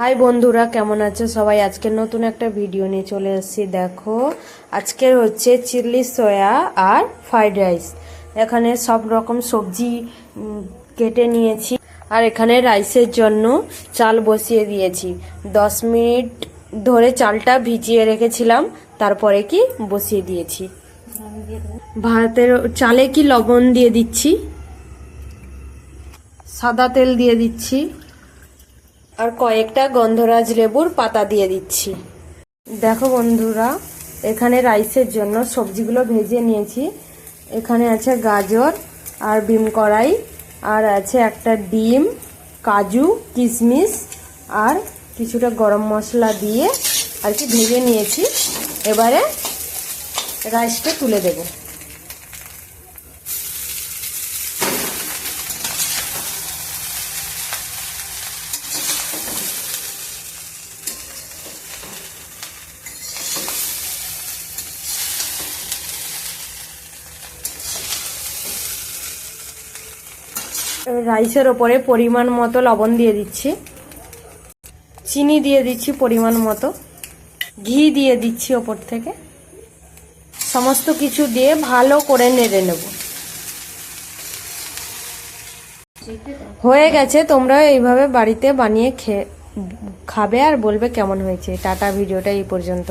High বন্ধুরা, কেমন আছো সবাই? আজকে নতুন একটা ভিডিও নিয়ে চলে এসেছি। দেখো, আজকের হচ্ছে চিলি সয়া আর ফ্রাইড রাইস। এখানে সব রকম সবজি কেটে নিয়েছি, আর এখানে রাইসের জন্য চাল বসিয়ে দিয়েছি। 10 মিনিট ধরে চালটা ভিজিয়ে রেখেছিলাম, তারপরে কি বসিয়ে দিয়েছি। ভাতের চালে কি লবণ দিয়ে দিচ্ছি, সাদা তেল দিয়ে দিচ্ছি, আর কয়েকটা গন্ধরাজ লেবুর পাতা দিয়ে দিচ্ছি। দেখো বন্ধুরা, এখানে রাইসের জন্য সবজিগুলো ভেজে নিয়েছি। এখানে আছে গাজর আর বিম কড়াই, আর আছে একটা ডিম, কাজু, কিশমিশ আর কিছুটা গরম মশলা দিয়ে আর কি ভেজে নিয়েছি। এবারে রাইসটা তুলে দেবো। রাইসের ওপরে পরিমাণ মতো লবণ দিয়ে দিচ্ছি, চিনি দিয়ে দিচ্ছি পরিমাণ মতো, ঘি দিয়ে দিচ্ছি ওপর থেকে। সমস্ত কিছু দিয়ে ভালো করে নেড়ে নেব। হয়ে গেছে। তোমরা এইভাবে বাড়িতে বানিয়ে খাবে আর বলবে কেমন হয়েছে। টাটা, ভিডিওটা এই পর্যন্ত।